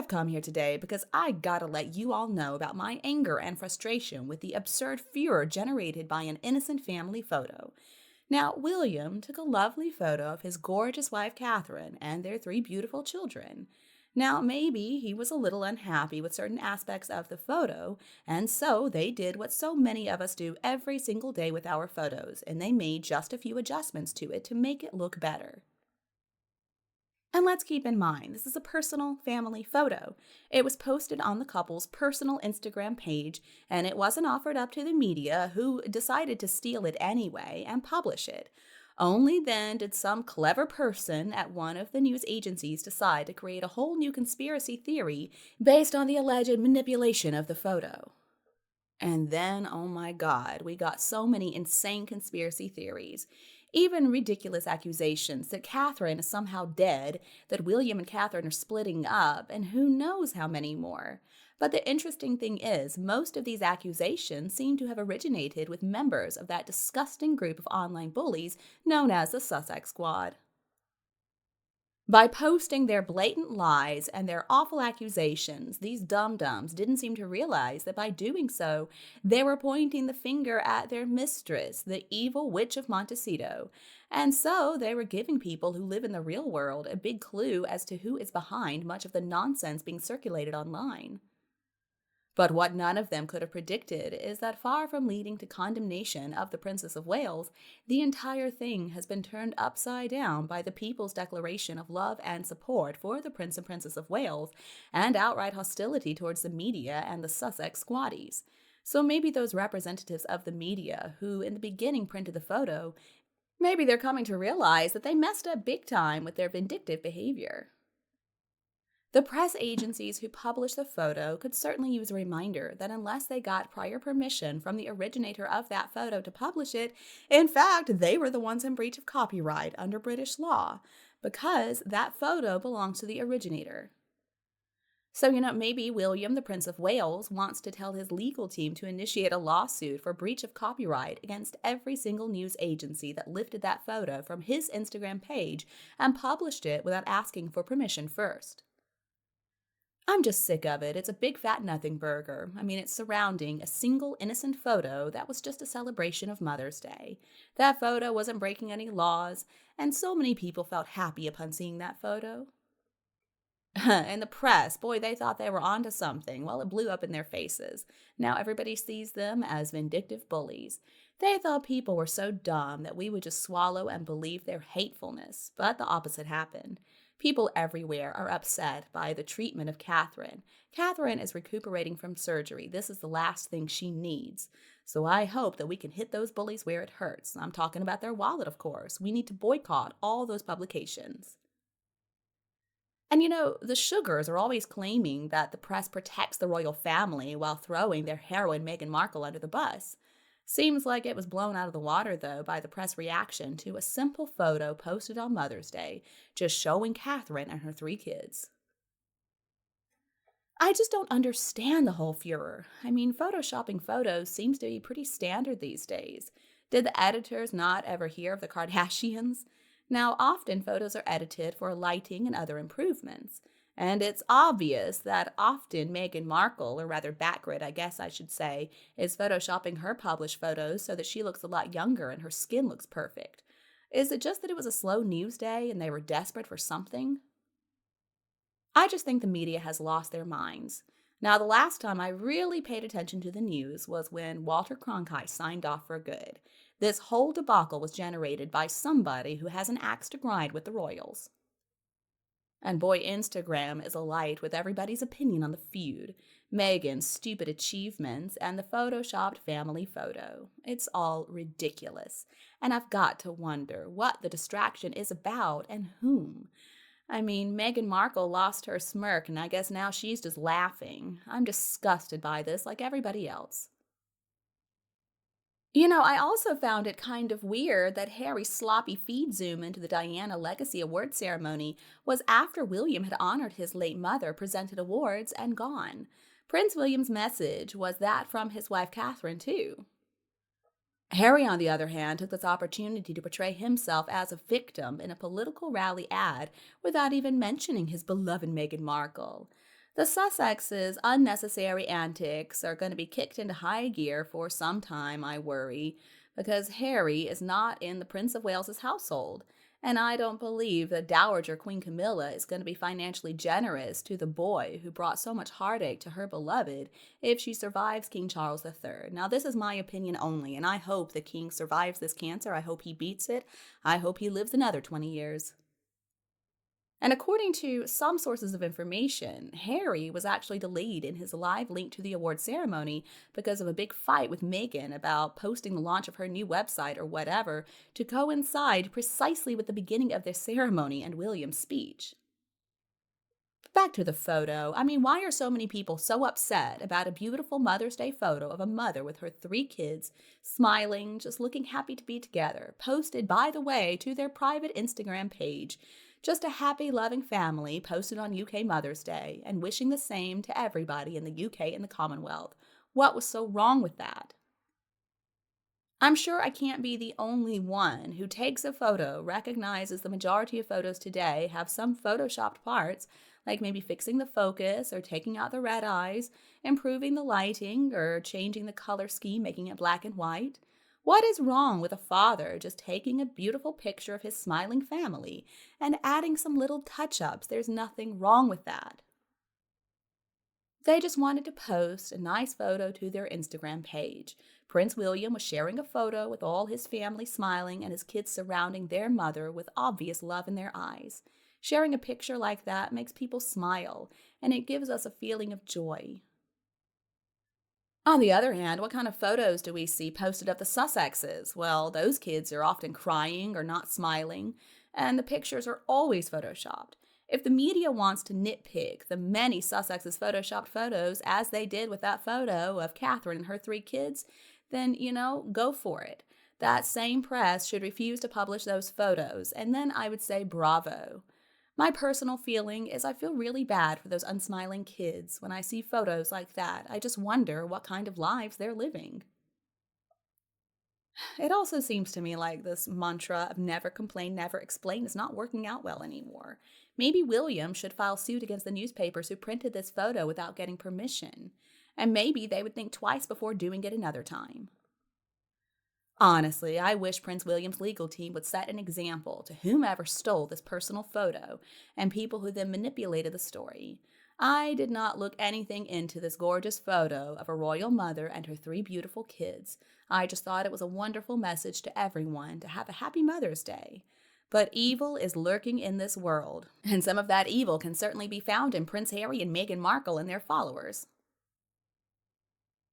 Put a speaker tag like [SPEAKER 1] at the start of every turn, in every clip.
[SPEAKER 1] I've come here today because I gotta let you all know about my anger and frustration with the absurd furor generated by an innocent family photo. Now, William took a lovely photo of his gorgeous wife, Catherine, and their three beautiful children. Now, maybe he was a little unhappy with certain aspects of the photo, and so they did what so many of us do every single day with our photos, and they made just a few adjustments to it to make it look better. And let's keep in mind, this is a personal family photo. It was posted on the couple's personal Instagram page, and it wasn't offered up to the media, who decided to steal it anyway and publish it. Only then did some clever person at one of the news agencies decide to create a whole new conspiracy theory based on the alleged manipulation of the photo. And then, oh my God, we got so many insane conspiracy theories. Even ridiculous accusations that Catherine is somehow dead, that William and Catherine are splitting up, and who knows how many more. But the interesting thing is, most of these accusations seem to have originated with members of that disgusting group of online bullies known as the Sussex Squad. By posting their blatant lies and their awful accusations, these dum-dums didn't seem to realize that by doing so, they were pointing the finger at their mistress, the evil witch of Montecito. And so they were giving people who live in the real world a big clue as to who is behind much of the nonsense being circulated online. But what none of them could have predicted is that far from leading to condemnation of the Princess of Wales, the entire thing has been turned upside down by the people's declaration of love and support for the Prince and Princess of Wales, and outright hostility towards the media and the Sussex squaddies. So maybe those representatives of the media who in the beginning printed the photo, maybe they're coming to realize that they messed up big time with their vindictive behavior. The press agencies who published the photo could certainly use a reminder that unless they got prior permission from the originator of that photo to publish it, in fact, they were the ones in breach of copyright under British law, because that photo belongs to the originator. So, maybe William, the Prince of Wales, wants to tell his legal team to initiate a lawsuit for breach of copyright against every single news agency that lifted that photo from his Instagram page and published it without asking for permission first. I'm just sick of it. It's a big fat nothing burger. It's surrounding a single innocent photo that was just a celebration of Mother's Day. That photo wasn't breaking any laws, and so many people felt happy upon seeing that photo. And the press, boy, they thought they were onto something. Well, it blew up in their faces. Now everybody sees them as vindictive bullies. They thought people were so dumb that we would just swallow and believe their hatefulness, but the opposite happened. People everywhere are upset by the treatment of Catherine. Catherine is recuperating from surgery. This is the last thing she needs. So I hope that we can hit those bullies where it hurts. I'm talking about their wallet, of course. We need to boycott all those publications. And the Sugars are always claiming that the press protects the royal family while throwing their heroine Meghan Markle under the bus. Seems like it was blown out of the water, though, by the press reaction to a simple photo posted on Mother's Day, just showing Catherine and her three kids. I just don't understand the whole furor. Photoshopping photos seems to be pretty standard these days. Did the editors not ever hear of the Kardashians? Now, often photos are edited for lighting and other improvements. And it's obvious that often Meghan Markle, or rather Batgrid, I guess I should say, is photoshopping her published photos so that she looks a lot younger and her skin looks perfect. Is it just that it was a slow news day and they were desperate for something? I just think the media has lost their minds. Now, the last time I really paid attention to the news was when Walter Cronkite signed off for good. This whole debacle was generated by somebody who has an axe to grind with the royals. And boy, Instagram is alight with everybody's opinion on the feud, Meghan's stupid achievements, and the photoshopped family photo. It's all ridiculous. And I've got to wonder what the distraction is about and whom. Meghan Markle lost her smirk, and I guess now she's just laughing. I'm disgusted by this, like everybody else. I also found it kind of weird that Harry's sloppy feed zoom into the Diana Legacy Award ceremony was after William had honored his late mother, presented awards, and gone. Prince William's message was that from his wife Catherine, too. Harry, on the other hand, took this opportunity to portray himself as a victim in a political rally ad without even mentioning his beloved Meghan Markle. The Sussexes' unnecessary antics are going to be kicked into high gear for some time, I worry, because Harry is not in the Prince of Wales's household. And I don't believe that Dowager Queen Camilla is going to be financially generous to the boy who brought so much heartache to her beloved if she survives King Charles III. Now, this is my opinion only, and I hope the king survives this cancer. I hope he beats it. I hope he lives another 20 years. And according to some sources of information, Harry was actually delayed in his live link to the award ceremony because of a big fight with Meghan about posting the launch of her new website or whatever to coincide precisely with the beginning of their ceremony and William's speech. Back to the photo. I mean, why are so many people so upset about a beautiful Mother's Day photo of a mother with her 3 kids, smiling, just looking happy to be together, posted, by the way, to their private Instagram page? Just a happy, loving family posted on UK Mother's Day and wishing the same to everybody in the UK and the Commonwealth. What was so wrong with that? I'm sure I can't be the only one who takes a photo, recognizes the majority of photos today have some photoshopped parts, like maybe fixing the focus or taking out the red eyes, improving the lighting, or changing the color scheme, making it black and white. What is wrong with a father just taking a beautiful picture of his smiling family and adding some little touch ups? There's nothing wrong with that. They just wanted to post a nice photo to their Instagram page. Prince William was sharing a photo with all his family smiling and his kids surrounding their mother with obvious love in their eyes. Sharing a picture like that makes people smile, and it gives us a feeling of joy. On the other hand, what kind of photos do we see posted of the Sussexes? Well, those kids are often crying or not smiling, and the pictures are always photoshopped. If the media wants to nitpick the many Sussexes photoshopped photos, as they did with that photo of Catherine and her 3 kids, then, go for it. That same press should refuse to publish those photos, and then I would say bravo. My personal feeling is I feel really bad for those unsmiling kids when I see photos like that. I just wonder what kind of lives they're living. It also seems to me like this mantra of never complain, never explain is not working out well anymore. Maybe William should file suit against the newspapers who printed this photo without getting permission. And maybe they would think twice before doing it another time. Honestly, I wish Prince William's legal team would set an example to whomever stole this personal photo and people who then manipulated the story. I did not look anything into this gorgeous photo of a royal mother and her 3 beautiful kids. I just thought it was a wonderful message to everyone to have a happy Mother's Day. But evil is lurking in this world, and some of that evil can certainly be found in Prince Harry and Meghan Markle and their followers.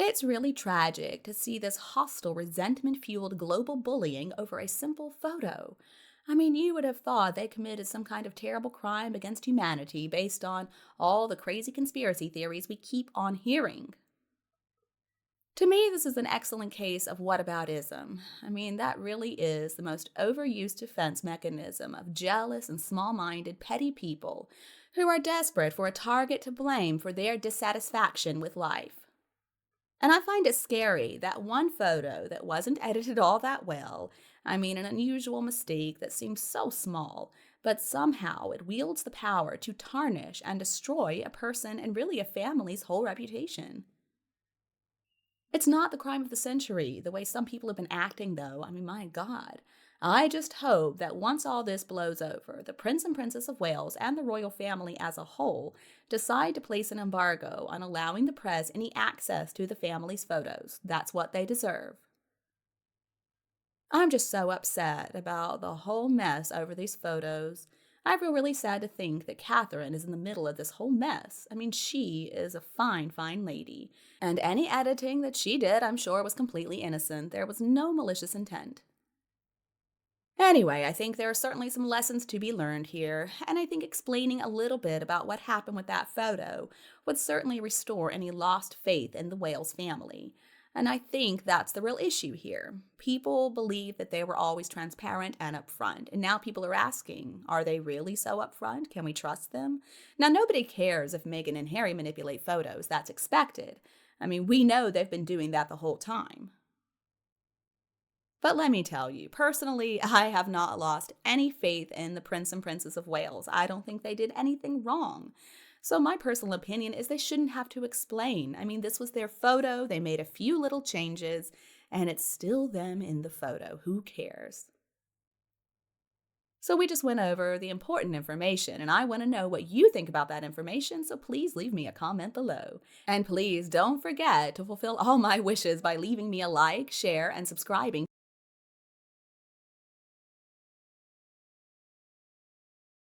[SPEAKER 1] It's really tragic to see this hostile, resentment fueled global bullying over a simple photo. I mean, you would have thought they committed some kind of terrible crime against humanity based on all the crazy conspiracy theories we keep on hearing. To me, this is an excellent case of whataboutism. I mean, that really is the most overused defense mechanism of jealous and small minded, petty people who are desperate for a target to blame for their dissatisfaction with life. And I find it scary that one photo that wasn't edited all that well, I mean, an unusual mistake that seems so small, but somehow it wields the power to tarnish and destroy a person and really a family's whole reputation. It's not the crime of the century, the way some people have been acting, though. I mean, my God. I just hope that once all this blows over, the Prince and Princess of Wales and the royal family as a whole decide to place an embargo on allowing the press any access to the family's photos. That's what they deserve. I'm just so upset about the whole mess over these photos. I feel really sad to think that Catherine is in the middle of this whole mess. I mean, she is a fine, fine lady. And any editing that she did, I'm sure, was completely innocent. There was no malicious intent. Anyway, I think there are certainly some lessons to be learned here, and I think explaining a little bit about what happened with that photo would certainly restore any lost faith in the Wales family. And I think that's the real issue here. People believe that they were always transparent and upfront, and now people are asking, are they really so upfront? Can we trust them? Now, nobody cares if Meghan and Harry manipulate photos. That's expected. I mean, we know they've been doing that the whole time. But let me tell you, personally, I have not lost any faith in the Prince and Princess of Wales. I don't think they did anything wrong. So, my personal opinion is they shouldn't have to explain. I mean, this was their photo, they made a few little changes, and it's still them in the photo. Who cares? So, we just went over the important information, and I want to know what you think about that information. So, please leave me a comment below. And please don't forget to fulfill all my wishes by leaving me a like, share, and subscribing.